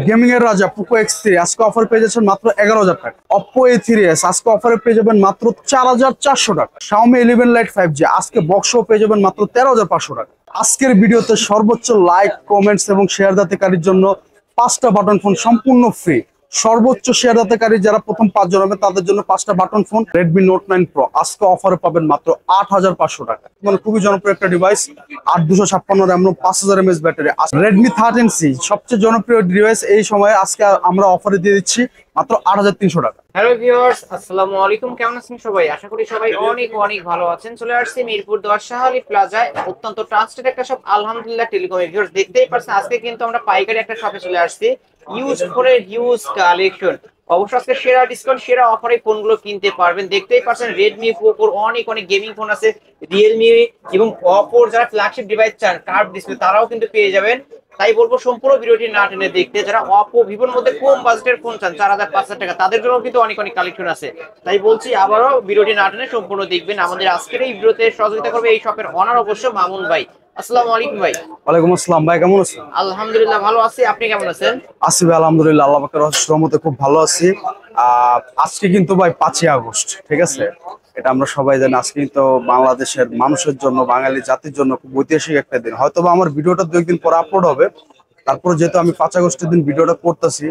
Gaming এর রাজা Poco X3 আজকে অফার পেয়ে যাচ্ছেন মাত্র 11,000 টাকা। Oppo A3s আজকে অফারে পেয়ে যাবেন মাত্র 4,400 টাকা। Xiaomi 11 Lite 5G আজকে বক্সও পেয়ে যাবেন মাত্র 13,500 টাকা। আজকের ভিডিওতে সর্বোচ্চ লাইক, কমেন্টস এবং শেয়ার দাতাকারীর জন্য 5টা বাটন ফোন সম্পূর্ণ ফ্রি। সর্বোচ্চ শেয়ার দাতাকারী যারা প্রথম 5 জন হবে তাদের জন্য 5টা button phone Redmi Note 9 Pro আজকে অফারে পাবেন মাত্র 8,500 টাকা। মানে খুবই জনপ্রিয় একটা device, 8256 RAM, 5000 mAh battery. Redmi 13C সবচেয়ে জনপ্রিয় ডিভাইস এই সময়ে আজকে আমরা অফারে দিয়ে দিচ্ছি মাত্র 8,300 টাকা। হ্যালো ভিউয়ার্স, আসসালামু আলাইকুম। কেমন আছেন সবাই? আশা করি সবাই অনেক অনেক ভালো আছেন। চলে আসছি মিরপুর 10 শাহ আলী প্লাজায়, অত্যন্ত ট্রাস্টেড একটা শপ আলহামদুলিল্লাহ টেলিকম। ভিউয়ার্স দেখতেই পাচ্ছেন আজকে কিন্তু আমরা পাইকারি একটা শপে চলে আসছি। ইউজ ফোনের হিউজ কালেকশন, অবশ্য আজকে সেরা ডিসকাউন্ট, সেরা অফারে ফোনগুলো কিনতে পারবেন। দেখতেই পাচ্ছেন রেডমি, পোকোর অনেক অনেক গেমিং ফোন আছে, রিয়েলমি এবং অপোর যারা ফ্ল্যাগশিপ ডিভাইস চান কার্ভ ডিসপ্লে তারাও কিন্তু পেয়ে যাবেন। তাই বলবো সম্পূর্ণ ভিডিওটি না টেনে দেখতে। যারা অপো, ভিভোর মধ্যে কম বাজেটের ফোন চান 4,000-5,000 টাকা, তাদের জন্য কিন্তু অনেক অনেক কালেকশন আছে। তাই বলছি আবারও ভিডিওটি না টেনে সম্পূর্ণ দেখবেন। আমাদের আজকের এই ভিডিওতে সহযোগিতা করবে এই শপের অনার অবশ্য মামুন ভাই। আসসালামু আলাইকুম ভাই। ওয়ালাইকুম আসসালাম ভাই, কেমন আছেন? আলহামদুলিল্লাহ ভালো আছি, আপনি কেমন আছেন? আছি ভাই আলহামদুলিল্লাহ, আল্লাহ পাকের রহমতে খুব ভালো আছি। আজকে কিন্তু ভাই 5ই আগস্ট, ঠিক আছে? এটা আমরা সবাই জানি। আজকে কিন্তু বাংলাদেশের মানুষের জন্য, বাঙালি জাতির জন্য খুব ঐতিহাসিক একটা দিন। হয়তো বা আমার ভিডিওটা 2 একদিন পর আপলোড হবে, তারপর যেহেতু আমি 5 আগস্টের দিন ভিডিওটা করতেছি,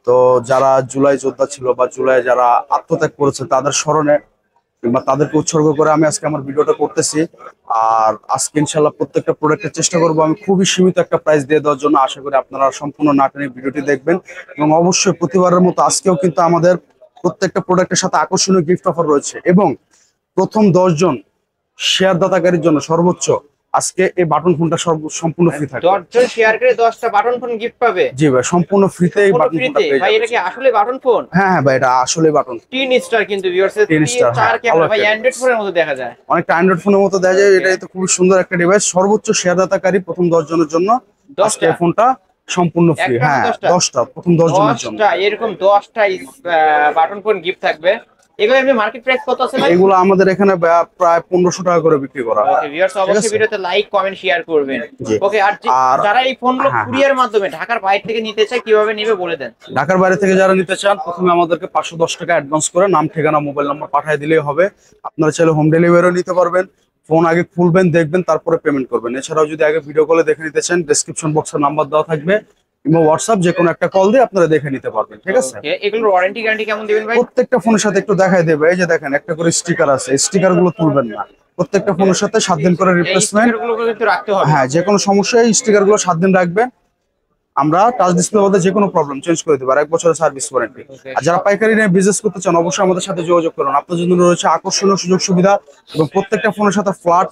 তো যারা জুলাই যোদ্ধা ছিল বা জুলাই যারা আত্মত্যাগ করেছে তাদের স্মরণে কিংবা তাদেরকে উৎসর্গ করে আমি আজকে আমার ভিডিওটা করতেছি। আর আজকে ইনশাল্লাহ প্রত্যেকটা প্রোডাক্টের চেষ্টা করবো আমি খুবই সীমিত একটা প্রাইস দিয়ে দেওয়ার জন্য। আশা করি আপনারা সম্পূর্ণ না টেনে ভিডিওটি দেখবেন এবং অবশ্যই প্রতিবারের মতো আজকেও কিন্তু আমাদের প্রত্যেকটা প্রোডাক্টের সাথে আকর্ষণীয় গিফট অফার রয়েছে এবং প্রথম 10 জন শেয়ার দাতাকারীর জন্য সর্বোচ্চ আজকে এই বাটন ফোনটা সম্পূর্ণ ফ্রি থাকবে। 10 জন শেয়ার করে 10টা বাটন ফোন গিফট পাবে। জি ভাই, সম্পূর্ণ ফ্রিতে এই বাটন ফোনটা পেয়ে ভাই যাবেন। এটা কি আসলে বাটন ফোন? হ্যাঁ হ্যাঁ ভাই, এটা আসলে বাটন 3 স্টার কিন্তু ভিউয়ার্স, 10 স্টার। 4 ক্যামেরা ভাই, অ্যান্ড্রয়েড ফোনের মতো দেখা যায়। অনেকটা অ্যান্ড্রয়েড ফোনের মতো দেখা যায়। এটাই তো খুব সুন্দর একটা ডিভাইস। সর্বোচ্চ শেয়ার দাতাকারী প্রথম 10 জনের জন্য আজকে এই ফোনটা সম্পূর্ণ ফ্রি। হ্যাঁ 10টা, প্রথম 10 জনের জন্য 10টা এরকম 10টা বাটন ফোন গিফট থাকবে। এগুলো এমনি মার্কেট প্রাইস কত আছে ভাই? এগুলো আমাদের এখানে প্রায় 1500 টাকা করে বিক্রি করা হয়। ওকে ভিউয়ার্স, অবশ্যই ভিডিওতে লাইক, কমেন্ট, শেয়ার করবেন। জি। ওকে, আর যারা এই ফোনগুলো কুরিয়ার মাধ্যমে ঢাকার বাইরে থেকে নিতে চায় কিভাবে নেবে বলে দেন। ঢাকার বাইরে থেকে যারা নিতে চান প্রথমে আমাদেরকে 510 টাকা অ্যাডভান্স করে নাম, ঠিকানা, মোবাইল নাম্বার পাঠিয়ে দিলেই হবে। আপনারা চাইলে হোম ডেলিভারিও নিতে পারবেন। ফোন আগে খুলবেন, দেখবেন, তারপরে পেমেন্ট করবেন। এছাড়াও যদি আগে ভিডিও কলে দেখে নিতে চান ডেসক্রিপশন বক্সে নাম্বার দেওয়া থাকবে কিংবা হোয়াটসঅ্যাপ যে কোনো একটা কল দিয়ে আপনারা দেখে নিতে পারবেন, ঠিক আছে? এগুলোর ওয়ারেন্টি গ্যারান্টি কেমন দিবেন ভাই? প্রত্যেকটা ফোনের সাথে একটু দেখাই দেবে। এই যে দেখেন একটা করে স্টিকার আছে, স্টিকার গুলো তুলবেন না। প্রত্যেকটা ফোনের সাথে 7 দিন করে রিপ্লেসমেন্ট। হ্যাঁ, যে কোনো সমস্যায় স্টিকার গুলো 7 দিন রাখবেন। আমরা টাচ ডিসপ্লে মধ্যে যে কোনো প্রবলেম চেঞ্জ করে দেবো আর 1 বছরের সার্ভিস ওয়ারেন্টি। আর যারা পাইকারি নিয়ে বিজনেস করতে চান অবশ্যই আমাদের সাথে যোগাযোগ করুন। আপনার জন্য রয়েছে আকর্ষণীয় সুযোগ সুবিধা এবং প্রত্যেকটা ফোনের সাথে ফ্ল্যাট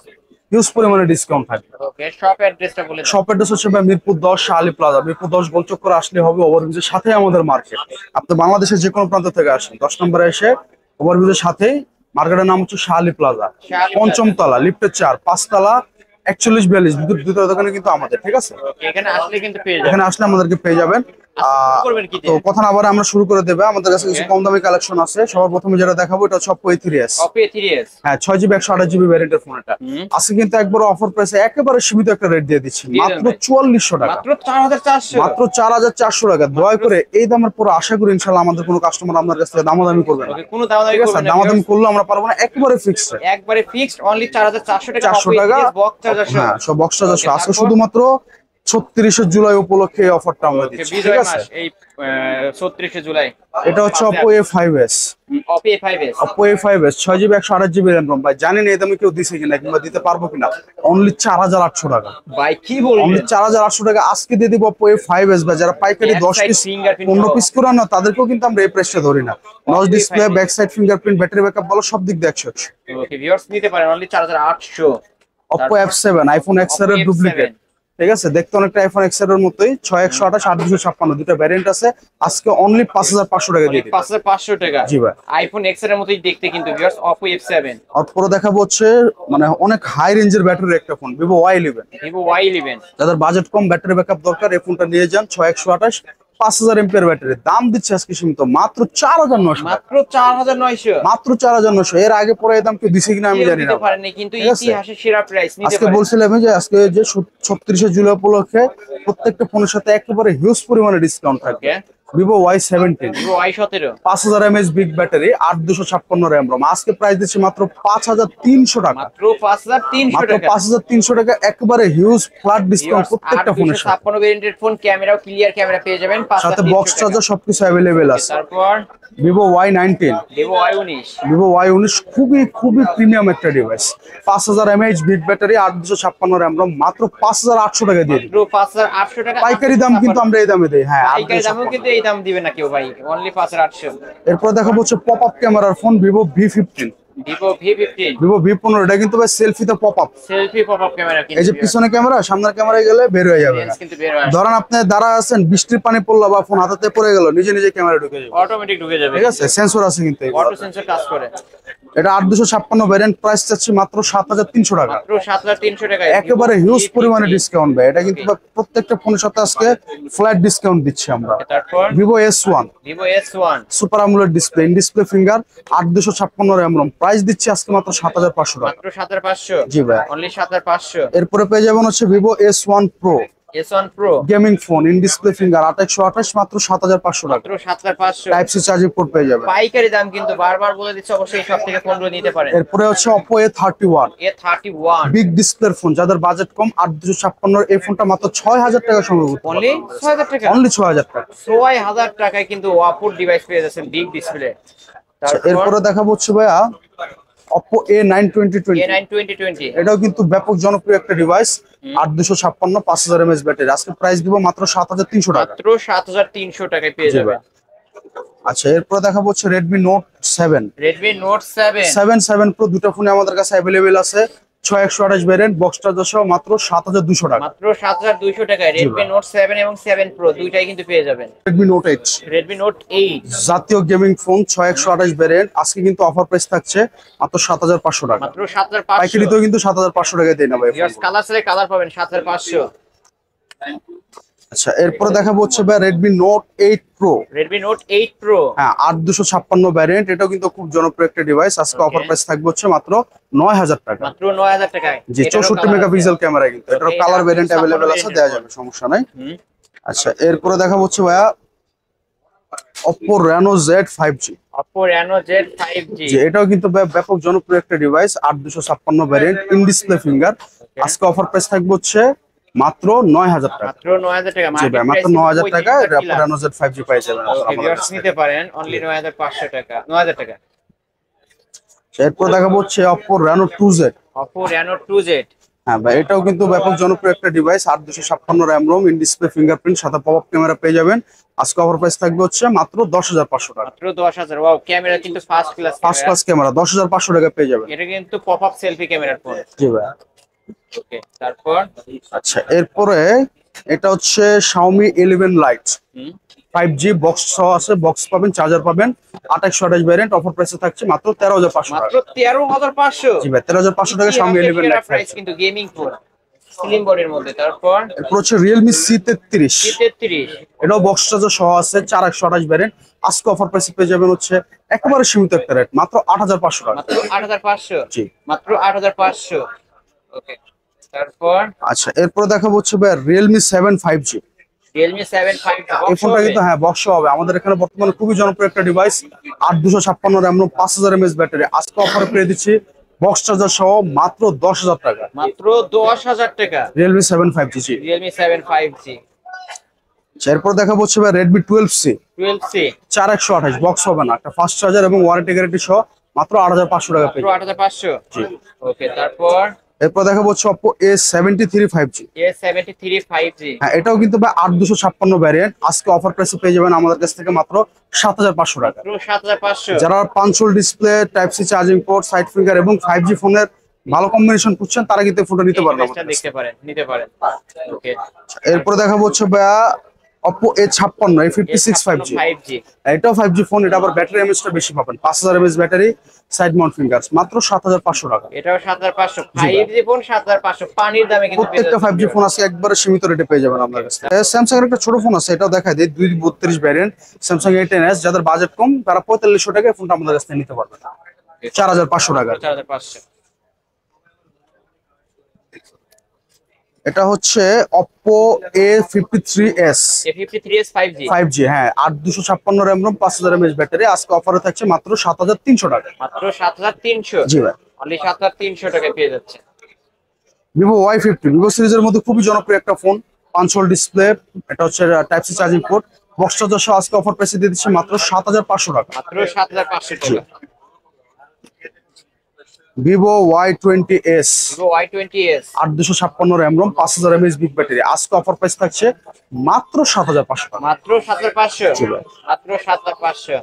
হিউজ পরিমাণে ডিসকাউন্ট থাকবে। ওকে, শপ অ্যাড্রেসটা বলে দেন। শপ অ্যাড্রেস হচ্ছে মিরপুর 10 শাহ আলী প্লাজা। মিরপুর 10 গোলচক্করে আসলে হবে, ওভারব্রিজের সাথেই আমাদের মার্কেট। আপনি বাংলাদেশের যে কোনো প্রান্ত থেকে আসেন 10 নম্বরে এসে ওভারব্রিজের সাথেই মার্কেটের নাম হচ্ছে শাহ আলী প্লাজা, 5ম তলা, লিফটের 4, 5 তলা, 41-42 দুটো দোকানে কিন্তু আমাদের, ঠিক আছে? এখানে আসলে কিন্তু পেয়ে যাবেন। এখানে আসলে আমাদেরকে পেয়ে যাবেন। তো কথা না বলে আমরা শুরু করে দেবে। আমাদের কাছে কিছু কম দামি কালেকশন আছে। সবার প্রথমে যেটা দেখাবো এটা হচ্ছে Oppo A3s। হ্যাঁ, 6GB 128GB ভ্যারিয়েন্টের ফোন এটা। আজকে কিন্তু একবার অফার প্রাইসে একেবারে সীমিত একটা রেট দিয়ে দিচ্ছি, মাত্র 4400 টাকা, মাত্র 4400, মাত্র 4400 টাকা। দয়া করে এই দামের পর আশা করি ইনশাআল্লাহ আমাদের কোনো কাস্টমার আপনার কাছ থেকে দামাদামি করবে না। কোনো দামাদামি করবে না, দামাদামি করলে আমরা পারবো না, একেবারে ফিক্সড, একবারে ফিক্সড অনলি 4400 টাকা। 400 টাকা বক্স চার্জার। হ্যাঁ, সব বক্স চার্জার। আজকে শুধুমাত্র 36 জুলাই উপলক্ষে এই অফারটা আমরা দিচ্ছি, ঠিক আছে? এই 36 জুলাই। এটা হচ্ছে Oppo A5s। Oppo A5s 6GB 128GB RAM ROM। ভাই জানি না এই দামে কেউ দিছে কিনা কিংবা দিতে পারবো কিনা। অনলি 4800 টাকা। ভাই কি বলবো, অনলি 4800 টাকা আজকে দিয়ে দিব Oppo A5s। ভাই যারা পাইকারি 10 পিস 15 পিস করে না তাদেরকেও কিন্তু আমরা এই প্রাইসটা ধরি না। Notch display, back side fingerprint, battery backup বলো সব দিক দিয়ে 100। ওকে ভিউয়ার্স, নিতে পারেন only 4800। Oppo F7 iPhone XR এর ডুপ্লিকেট, ঠিক আছে? দেখতে অনেকটা iPhone XR এর মতোই। 6128 8256 দুটো ভ্যারিয়েন্ট আছে। আজকে অনলি 5500 টাকা দিয়ে দিই। 5500 টাকা। জি ভাই, iPhone XR এর মতোই দেখতে কিন্তু ভিউয়ার্স Oppo F7। আর পরে দেখাবো হচ্ছে মানে অনেক হাই রেঞ্জের ব্যাটারির একটা phone, Vivo Y11। Vivo Y11 যাদের বাজেট কম, ব্যাটারি ব্যাকআপ দরকার, এই ফোনটা নিয়ে যান। 6128 5000 এমপিআর ব্যাটারি, দাম দিচ্ছে আজকে সীমিত মাত্র 4900, মাত্র 4900, মাত্র 4900। এর আগে পরে এই দাম কেউ দিছে কিনা আমি কেউ জানি না দিতে পারেনি, কিন্তু ঠিক আছে? ইতিহাসের সেরা প্রাইস নিতে আজকে পারেন। বলছিলাম যে আজকে যে 36শে জুলাই উপলক্ষে প্রত্যেকটা ফোনের সাথে একেবারে হিউজ পরিমাণে ডিসকাউন্ট থাকবে। Vivo Y17 Vivo Y17 5000 mAh big battery 8256 RAM ROM, আজকে প্রাইস দিচ্ছি মাত্র 5300 টাকা, মাত্র 5300 মাত্র টাকা। 5300 টাকা, একেবারে হিউজ ফ্ল্যাট ডিসকাউন্ট প্রত্যেকটা ফোনের সাথে। 8256 ভেরিয়েন্টের ফোন, ক্যামেরাও ক্লিয়ার ক্যামেরা পেয়ে যাবেন সাথে 5300 বক্স টাকা। চার্জার সবকিছু অ্যাভেলেবেল আছে। তারপর Vivo Y19, Vivo Y19, Vivo Y19 খুবই খুবই প্রিমিয়াম একটা device, 5000 mAh big battery 8256 RAM ROM, মাত্র 5800 টাকা দিয়ে দিই। মাত্র 5800 টাকা। পাইকারি দাম কিন্তু আমরা এই দামে দেই। হ্যাঁ, পাইকারি দামেও কিন্তু এই দাম দিবে না কেউ ভাই, অনলি 5800। এরপর দেখা হচ্ছে পপ আপ ক্যামেরার phone Vivo V15, Vivo V15, Vivo V15 এটা কিন্তু ভাই সেলফিতে pop up, selfie popup camera কিন্তু এই যে পিছনে ক্যামেরা, সামনের ক্যামেরায় গেলে বের হয়ে যাবে না। লেন্স কিন্তু বের হয়, ধরেন আপনি দাঁড়া আছেন, বৃষ্টির পানি পড়লো বা ফোন হাতে পড়ে গেল, নিজে নিজে ক্যামেরা ঢুকে যাবে, অটোমেটিক ঢুকে যাবে। ঠিক আছে? সেন্সর আছে কিন্তু এগুলোতে। অটো সেন্সর কাজ করে। এটা 8256 ভ্যারিয়েন্ট, প্রাইস চাচ্ছি মাত্র 7300 টাকা, মাত্র 7300 টাকা। একেবারে হিউজ পরিমাণে ডিসকাউন্ট ভাই। এটা কিন্তু প্রত্যেকটা ফোনের সাথে আজকে ফ্ল্যাট ডিসকাউন্ট দিচ্ছি আমরা। তারপর Vivo S1 Vivo S1 super AMOLED display, in display finger, 8256 RAM ROM, price দিচ্ছি আজকে মাত্র 7500 টাকা। মাত্র 7500, জি ভাই। অনলি 7500। এরপরে পেয়ে যাবেন হচ্ছে Vivo S1 Pro S1 Pro gaming phone, in display finger, 2828, মাত্র 7500 টাকা। মাত্র 7500। টাইপ সি চার্জিং পোর্ট পেয়ে যাবেন। পাইকারি দাম কিন্তু বারবার বলে দিচ্ছে, অবশ্যই সব থেকে ফোনগুলো নিতে পারেন। এরপরে হচ্ছে Oppo A31 A31 বিগ ডিসপ্লের ফোন, যাদের বাজেট কম, 8256, এই ফোনটা মাত্র 6000 টাকা সম্ভবত, অনলি 6000 টাকা। অনলি 6000 টাকা। 6000 টাকায় কিন্তু Oppo ডিভাইস পেয়ে যাচ্ছেন বিগ ডিসপ্লে। তারপর এরপরে দেখাবো হচ্ছে ভাইয়া Oppo A9 2020, A9 2020, এটাও কিন্তু ব্যাপক জনপ্রিয় একটা ডিভাইস, 8256, 5000 mAh ব্যাটারি, আজকে প্রাইস দিব মাত্র 7300 টাকা। মাত্র 7300 টাকায় পেয়ে জি যাবেন। ভাই। আচ্ছা, এরপর দেখাবো হচ্ছে Redmi Note 7, Redmi Note 7 7 Pro, দুটো ফোনে আমাদের কাছে অ্যাভেলেবেল আছে, 6128 ভ্যারিয়েন্ট, বক্স চার্জার সহ মাত্র 7200 টাকা। মাত্র 7200 টাকায় Redmi Note 7 এবং 7 Pro দুইটাই কিন্তু পেয়ে যাবেন। Redmi Note 8 Redmi Note 8 জাতীয় গেমিং ফোন, 6128 ভ্যারিয়েন্ট, আজকে কিন্তু অফার প্রাইস থাকছে মাত্র 7500 টাকা। মাত্র 7500। পাইকারিতেও কিন্তু 7500 টাকায় দেয় না ভাই। ভিউয়ার্স কালার সেলে কালার পাবেন 7500। আচ্ছা, এরপরে দেখাবো হচ্ছে ভাই Redmi Note 8 Pro, Redmi Note 8 Pro হ্যাঁ 8256 ভ্যারিয়েন্ট, এটাও কিন্তু খুব জনপ্রিয় একটা ডিভাইস, আজকে অফার প্রাইস থাকবে হচ্ছে মাত্র 9000 টাকা। মাত্র 9000 টাকায়। জি, 64 মেগাপিক্সেল ক্যামেরা, কিন্তু এটার কালার ভ্যারিয়েন্ট অ্যাভেলেবেল আছে, দেওয়া যাবে, সমস্যা নাই। আচ্ছা, এরপরে দেখাবো হচ্ছে ভাইয়া Oppo Reno Z 5G, Oppo Reno Z 5G, যে এটাও কিন্তু ব্যাপক জনপ্রিয় একটা device, 8256 variant, in display finger, আজকে অফার প্রাইস থাকবে হচ্ছে মাত্র 9000 টাকা। মাত্র 9000 টাকা। জি ভাই, মাত্র 9000 টাকা Oppo Reno Z 5G পেয়ে যাবেন ওকে, আমাদের ভিউয়ার্স কাছে। নিতে পারেন অনলি 9500 টাকা, 9000 টাকা। এরপর দেখাবো হচ্ছে Oppo Reno 2Z, Oppo Reno 2Z, হ্যাঁ ভাই, এটাও কিন্তু ব্যাপক জনপ্রিয় একটা device, 8256 RAM ROM, in display fingerprint, সাথে পপ আপ ক্যামেরা পেয়ে যাবেন, আজকে অফার প্রাইস থাকবে হচ্ছে মাত্র 10500 টাকা। মাত্র 10000। ওয়াও, ক্যামেরা কিন্তু first class first class camera 10500 টাকা পেয়ে যাবেন। এটা কিন্তু পপআপ সেলফি ক্যামেরার ফোন। জি ভাই। ওকে, তারপর আচ্ছা, এরপরে এটা হচ্ছে Xiaomi 11 Lite 5G, বক্স সহ আছে, বক্স পাবেন, চার্জার পাবেন, 2828 ভ্যারিয়েন্ট, অফার প্রাইসে থাকছে মাত্র 13500 মাত্র টাকা। 13500। জি ভাই, 13500 টাকা Xiaomi 11 Lite প্রাইস 5G। কিন্তু গেমিং ফোন স্লিম বডির মধ্যে। তারপর এরপর হচ্ছে Realme C33, C33, এটাও বক্স চার্জার সহ আছে, 4128 ভ্যারিয়েন্ট, আজকে অফার প্রাইসে পেয়ে যাবেন হচ্ছে একেবারে সীমিত একটা রেট, মাত্র 8500 টাকা। মাত্র 8500। জি। মাত্র 8500। ওকে, তারপর আচ্ছা, এরপর দেখাবো হচ্ছে ভাই Realme 7 5G, Realme 7 5G এই ফোনটা কিন্তু হ্যাঁ বক্স হবে, আমাদের এখানে বর্তমানে খুবই জনপ্রিয় একটা device, 8256 RAM ROM, 5000 mAh battery, আজকে অফারে পেয়ে দিচ্ছি বক্স চার্জার সহ মাত্র 10000 টাকা। মাত্র 10000 টাকা Realme 7 5G। জি। Realme 7 5G। আচ্ছা, এরপর দেখাবো হচ্ছে ভাই Redmi 12C, 12C 4128, বক্স হবে না, একটা ফাস্ট চার্জার এবং ওয়ারেন্টি গ্যারান্টি সহ মাত্র 8500 টাকা পেয়ে মাত্র যাবেন। 8500। জি। ওকে, তারপর এরপর দেখাবো হচ্ছে Oppo A73 5G, A73 5G, হ্যাঁ এটাও কিন্তু ভাই 8256 ভ্যারিয়েন্ট, আজকে অফার প্রাইসে পেয়ে যাবেন আমাদের কাছ থেকে মাত্র 7500 টাকা। মাত্র 7500। যারা punch hole display, type C charging port, side finger এবং 5G ফোনের ভালো কম্বিনেশন খুঁজছেন, তারা কিন্তু ফোনটা নিতে পারবেন ডিভাইসটা আমাদের কাছ দেখতে পারেন, নিতে পারেন। ওকে, থেকে। এরপর দেখাবো হচ্ছে ভাইয়া Oppo A56 A56 5G 5G এটাও 5G ফোন, এটা আবার ব্যাটারি এমএএইচটা বেশি পাবেন, 5000 mAh battery, side Mount fingers, মাত্র 7500 টাকা। এটাও 7500 5G ফোন 7500 পানির দামে কিন্তু পেয়ে প্রত্যেকটা যাচ্ছেন 5G ফোন আছে একবারে সীমিত রেটে পেয়ে যাবেন আপনার কাছে। স্যামসাং এর একটা ছোট ফোন আছে, এটাও দেখাই দেই, 232 ভ্যারিয়েন্ট স্যামসাং A10s, যাদের বাজেট কম তারা 4500 টাকায় ফোনটা আমাদের কাছে নিতে পারবেন, 4500 টাকা। 4500 এটা হচ্ছে Oppo A53s A53s 5G 5G, হ্যাঁ 8256 RAM ROM 5000 mAh ব্যাটারি, আজকে অফারে থাকছে মাত্র 7300 টাকা। মাত্র 7300 জি ভাই। অনলি 7300 টাকায় পেয়ে যাচ্ছে। Vivo Y50 ভিভো সিরিজের মধ্যে খুবই জনপ্রিয় একটা ফোন, 5 হোল ডিসপ্লে, এটা হচ্ছে type C charging port, box charger সহ আজকে অফার প্রাইসে দিয়ে দিচ্ছে মাত্র 7500 টাকা। মাত্র 7500 টাকা। Vivo Y20s Vivo Y20s 8256 RAM ROM 5000 mAh big battery, আজকে অফার প্রাইস থাকছে মাত্র 7500 টাকা। মাত্র 7500 জি ভাই। মাত্র 7500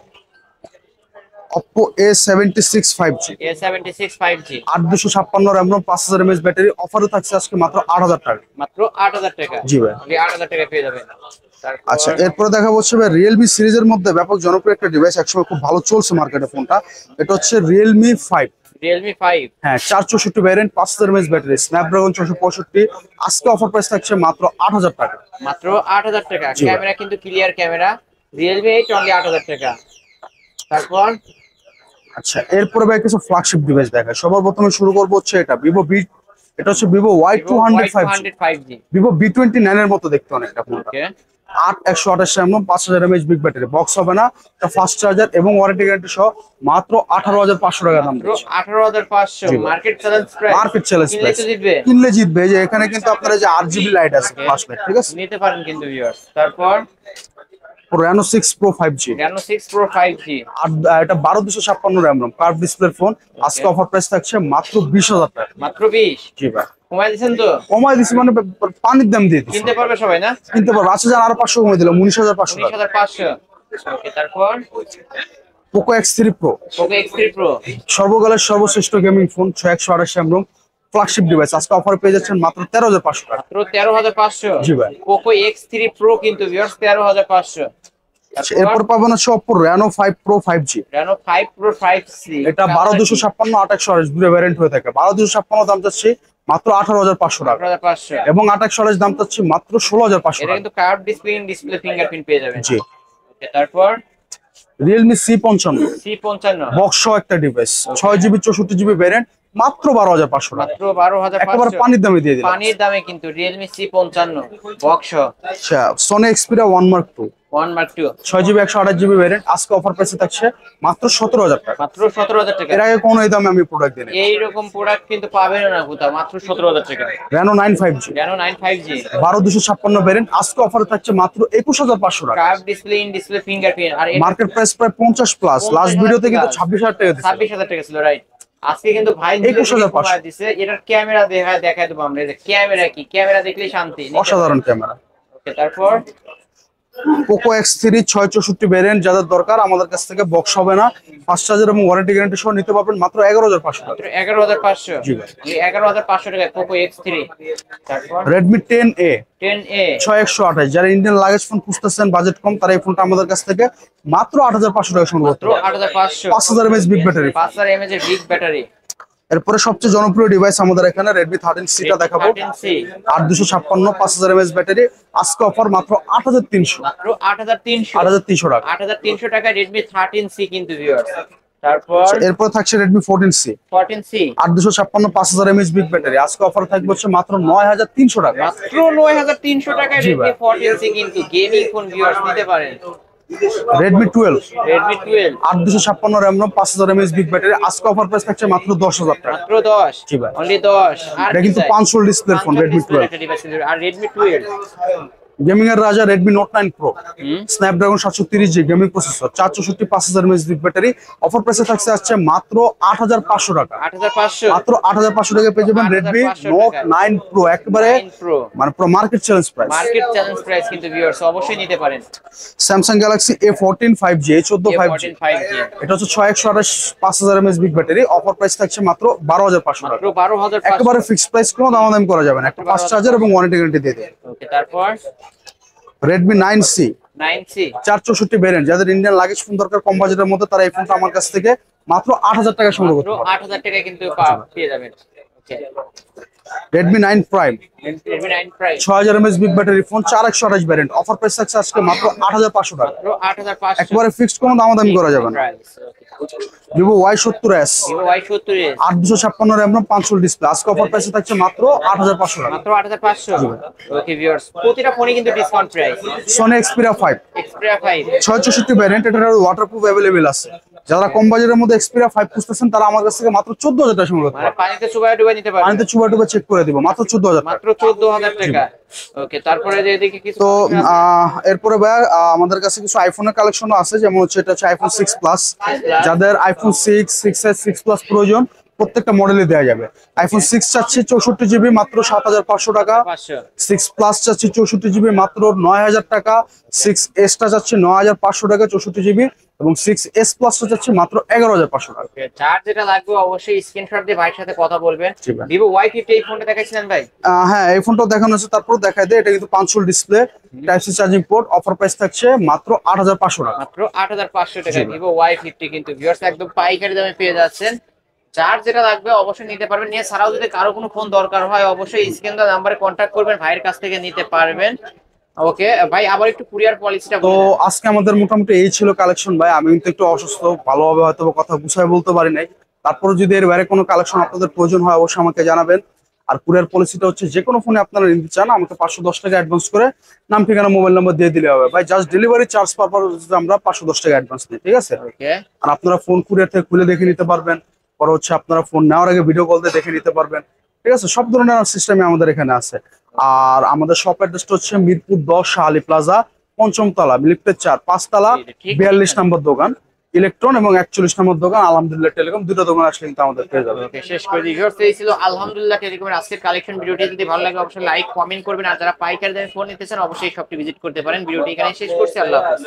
Oppo A76 5G A76 5G 8256 RAM ROM 5000 mAh battery, অফারে থাকছে আজকে মাত্র 8000 টাকা। মাত্র 8000 টাকা। জি ভাই। অনলি 8000 টাকায় পেয়ে যাবেন। তারপর আচ্ছা, এরপরে দেখা হচ্ছে ভাই Realme সিরিজের মধ্যে ব্যাপক জনপ্রিয় একটা ডিভাইস, একসময় খুব ভালো চলছে মার্কেটে ফোনটা, এটা হচ্ছে Realme 5। Realme 5 হ্যাঁ 464 ভ্যারিয়েন্ট 5000 mAh ব্যাটারি, স্ন্যাপড্রাগন 465, আজকে অফার প্রাইস থাকছে মাত্র 8000 টাকা। মাত্র 8000 টাকা। জি ভাই। ক্যামেরা কিন্তু ক্লিয়ার ক্যামেরা, Realme 8 অনলি 8000 টাকা। তারপর আচ্ছা, এরপরে ভাই কিছু ফ্ল্যাগশিপ ডিভাইস দেখায়, সবার প্রথমে শুরু করবো হচ্ছে এটা এটা হচ্ছে Vivo Y200 5G, Y200 5G Vivo B29 এর মতো দেখতে অনেকটা ফোনটা, ওকে 128 RAM ROM 5000 mAh big battery, box হবে না, এটা ফাস্ট চার্জার এবং ওয়ারেন্টি গ্যারান্টি সহ মাত্র 18500 টাকা দাম মাত্র দিচ্ছে। 18500 জি ভাই। Market challenge price. Market challenge কিনলে প্রাইস, তো জিতবে। কিনলে জিতবে। এই যে এখানে কিন্তু আপনারা যে RGB লাইট আছে, ফ্ল্যাশ লাইট, ঠিক আছে। নিতে পারেন কিন্তু ভিউয়ার্স। তারপর Reno 6 Pro 5G Reno 6 Pro 5G আর এটা 12256 RAM ROM curve display phone, আজকে অফার প্রাইস থাকছে মাত্র 20000 টাকা। মাত্র 20 জি ভাই। কমাই দিয়েছেন তো, কমাই দিছি মানে পানির দাম দিয়ে দিছি, কিনতে পারবে সবাই না? কিনতে পারবো। আচ্ছা যান আরো 500 কমে দিলাম, 19500 টাকা। 19500 ওকে। তারপর Poco X3 Pro Poco X3 Pro সর্বকালের সর্বশ্রেষ্ঠ gaming phone, 128 RAM ROM flagship device, আজকে অফারে পেয়ে যাচ্ছেন মাত্র 13500 টাকা। মাত্র 13500 জি ভাই। Poco X3 Pro কিন্তু ভিউয়ার্স 13500। আচ্ছা, এরপর পাবেন হচ্ছে Oppo Reno 5 Pro 5G, Reno 5 Pro 5C এটা 12256 828 দুটো ভ্যারিয়েন্ট হয়ে থাকে, 12256 দাম যাচ্ছে মাত্র 18500 টাকা 18500। এবং 28 দাম যাচ্ছে মাত্র 16500 এটা টাকা। কিন্তু কার্ভ ডিসপ্লে ফিঙ্গারপ্রিন্ট পেয়ে যাবেন। জি। ওকে। তারপর Realme C55 C55 বক্স সহ একটা ডিভাইস, 6GB 64GB ভ্যারিয়েন্ট, মাত্র 12500 টাকা। মাত্র 12500 একেবারে পানির দামে দিয়ে দিলাম। পানির দামে কিন্তু Realme C55 বক্স আচ্ছা, Sony Xperia 1 Mark II 1 Mark II 6GB 128GB variant, আজকে অফার প্রাইসে থাকছে মাত্র 17000 টাকা। মাত্র 17000 টাকা। এর আগে কোনো এই দামে আমি প্রোডাক্ট দিই না। এইরকম প্রোডাক্ট কিন্তু পাবেন না কোথাও, মাত্র 17000 টাকা। Reno 9 5G Reno 9 5G 12256 variant, আজকে অফারে থাকছে মাত্র 21500 টাকা। কার্ভ ডিসপ্লে ফিঙ্গারপ্রিন্ট আর মার্কেট প্রাইস প্রায় 50 প্লাস, লাস্ট ভিডিওতে কিন্তু 26000 টাকা দিচ্ছে। 26000 টাকা ছিল রাইট। আজকে কিন্তু ভাই 21500 দিছে। এটার ক্যামেরা দেখায় দেবো আমরা। এই যে ক্যামেরা, কি ক্যামেরা দেখলেই শান্তি। অসাধারণ ক্যামেরা। ওকে। তারপর Poco X3 664 ভ্যারিয়েন্ট যাদের দরকার আমাদের কাছ থেকে বক্স হবে না, ফাস্ট চার্জার এবং ওয়ারেন্টি গ্যারান্টি সহ নিতে পারবেন মাত্র 11500 টাকা। 11500 জি ভাই। 11500 টাকা Poco X3। তারপর Redmi 10A 10A 6128, যারা ইন্ডিয়ান লাগেজ ফোন খুঁজতেছেন বাজেট কম, তারা এই ফোনটা আমাদের কাছ থেকে মাত্র 8500 টাকা সংগ্রহ করতে মাত্র পারবেন। 8500 5000 mAh বিগ ব্যাটারি। 5000 mAh এর বিগ ব্যাটারি। এরপরে সবচেয়ে জনপ্রিয় ডিভাইস আমাদের এখানে Redmi 13C টা দেখাবো, 13C 8256 5000 mAh ব্যাটারি, আজকে অফার মাত্র 8300 মাত্র 8300 8300 টাকা। 8300 টাকা Redmi 13C কিন্তু ভিউয়ার্স। তারপর এরপর থাকছে Redmi 14C 14C 8256 5000 mAh big battery, আজকে অফার থাকবে হচ্ছে মাত্র 9300 টাকা। মাত্র 9300 টাকায় জি ভাই। Redmi 14C কিন্তু গেমিং ফোন ভিউয়ার্স নিতে পারেন। Redmi 12 Redmi 12 8256 RAM ROM 5000 mAh big battery, আজকে অফার প্রাইস থাকছে মাত্র 10000 টাকা। মাত্র 10 জি ভাই। অনলি 10। আর এটা কিন্তু 5 হোল ডিসপ্লে ফোন Redmi 12। আর Redmi 12 গেমিং এর রাজা Redmi Note 9 Pro Snapdragon 730G gaming processor, 464 5000 mAh big battery, offer প্রাইসে থাকছে আসছে মাত্র 8500 টাকা। 8500 মাত্র 8500 টাকা পেয়ে যাবেন Redmi 8500 Note টাকায়। 9 Pro, একেবারে 9 Pro মানে পুরো market challenge price. Market challenge price কিন্তু ভিউয়ার্স অবশ্যই নিতে পারেন। Samsung Galaxy A14 5G A14 5G, A14 5G এটা হচ্ছে 6128 5000 mAh big battery, offer price থাকছে মাত্র 12500 টাকা। মাত্র 12500 একেবারে ফিক্সড প্রাইস, কোনো দামাদামি করা যাবে না, একটা ফাস্ট চার্জার এবং ওয়ারেন্টি গ্যারান্টি দিয়ে দেয়। ওকে। তারপর রেডমি 9C 9C 464 ভ্যারিয়েন্ট, যাদের ইন্ডিয়ান লাগেজ ফোন দরকার কম বাজেটের মধ্যে, তারা এই ফোনটা আমার কাছ থেকে মাত্র 8,000 টাকা সংগ্রহ করতে পারবে। 8,000 টাকায় কিন্তু পেয়ে যাবেন। Okay, Redmi 9 prime Redmi 9 Prime 6000 mAh big battery phone, 4128 variant, offer price থাকছে আজকে মাত্র 8,500 টাকা। মাত্র 8,500 একবারে ফিক্সড কোনো দামাদামি করা যাবে না। Price. Vivo Y70s Vivo Y70s 856 RAM ROM 5 display, আজকে অফার প্রাইসে থাকছে মাত্র 8,500 টাকা। মাত্র 8,500। ওকে ভিউয়ার্স, প্রতিটা ফোনে কিন্তু discount price. Sony Xperia 5 Xperia 5 664 variant, এটার ওয়াটারপ্রুফ অ্যাভেলেবেল আছে। যারা কম বাজেটের মধ্যে Xperia 5 খুঁজতেছেন, তারা আমার কাছ থেকে মাত্র 14,000 টাকা সংগ্রহ করতে মানে পারবে। পানিতে চুবায় ডুবাই নিতে পারবেন। পানিতে চুবা চেক করে দিব মাত্র 14,000 টাকা। মাত্র 14,000 টাকা। ওকে, তারপরে যে এদিকে কিছু তো এরপরে ভাই আমাদের কাছে কিছু আইফোনের কালেকশনও আছে, যেমন হচ্ছে এটা হচ্ছে আইফোন 6 প্লাস। যাদের আইফোন 6, 6s, 6 প্লাস প্রয়োজন, প্রত্যেকটা মডেলে দেওয়া যাবে। আইফোন 6 চাচ্ছি 64 GB মাত্র 7,500 টাকা। 500 6 প্লাস চাচ্ছি 64 GB মাত্র 9,000 টাকা। 6s টা চাচ্ছি 9,500 টাকা 64 GB, এবং 6s প্লাস টা চাচ্ছি মাত্র 11,500 টাকা। ওকে, যার যেটা লাগবে অবশ্যই স্ক্রিনশট দিয়ে ভাইয়ের সাথে কথা বলবেন। জি ভাই। Vivo Y50 এই ফোনটা দেখাইছিলেন ভাই? হ্যাঁ, এই ফোনটাও দেখানো হচ্ছে, তারপর দেখাই দেয়। এটা কিন্তু 5 hole display, type C charging port, offer price থাকছে মাত্র 8,500 টাকা। মাত্র 8,500 টাকা Vivo Y50 কিন্তু ভিউয়ার্স একদম পাইকারি দামে পেয়ে যাচ্ছেন। যার যেটা লাগবে অবশ্যই নিতে পারবেন। নিয়ে ছাড়াও যদি কারো কোনো ফোন দরকার হয় অবশ্যই স্ক্রিন দেওয়া নাম্বারে কন্ট্যাক্ট করবেন, ভাইয়ের কাছ থেকে নিতে পারবেন। ওকে ভাই, আবার একটু কুরিয়ার পলিসিটা তো বলুন। আজকে আমাদের মোটামুটি এই ছিল কালেকশন ভাই। আমি কিন্তু একটু অসুস্থ, ভালোভাবে হয়তো বা কথা গুছায় বলতে পারি নাই। তারপরে যদি এর বাইরে কোনো কালেকশন আপনাদের প্রয়োজন হয় অবশ্যই আমাকে জানাবেন। আর কুরিয়ার পলিসিটা হচ্ছে, যে কোনো ফোনে আপনারা নিতে চান আমাকে 510 টাকা অ্যাডভান্স করে নাম, ঠিকানা, মোবাইল নাম্বার দিয়ে দিলে হবে ভাই। জাস্ট ডেলিভারি চার্জ পারপাস আমরা 510 টাকা অ্যাডভান্স দিই, ঠিক আছে? ওকে, আর আপনারা ফোন কুরিয়ার থেকে খুলে দেখে নিতে পারবেন। পরে হচ্ছে আপনারা ফোন নেওয়ার আগে ভিডিও কল দিয়ে দেখে নিতে পারবেন, ঠিক আছে? সব ধরনের সিস্টেমে আমাদের এখানে আছে। আর আমাদের শপ অ্যাড্রেসটা হচ্ছে মিরপুর 10 শাহালি প্লাজা, 5ম তলা, লিফটের 4, 5 তলা, 42 নম্বর দোকান ইলেকট্রন, এবং 41 নম্বর দোকান আলহামদুলিল্লাহ টেলিকম। দুটো দোকান আসলে কিন্তু আমাদের পেয়ে যাবে। ওকে, শেষ করে দিই ভিউয়ার্স। এই ছিল আলহামদুলিল্লাহ টেলিকমের আজকের কালেকশন। ভিডিওটি যদি ভালো লাগে অবশ্যই লাইক কমেন্ট করবেন, আর যারা পাইকারি দামে ফোন নিতে চান অবশ্যই শপটি ভিজিট করতে পারেন। ভিডিওটি এখানে শেষ করছি, আল্লাহ হাফেজ।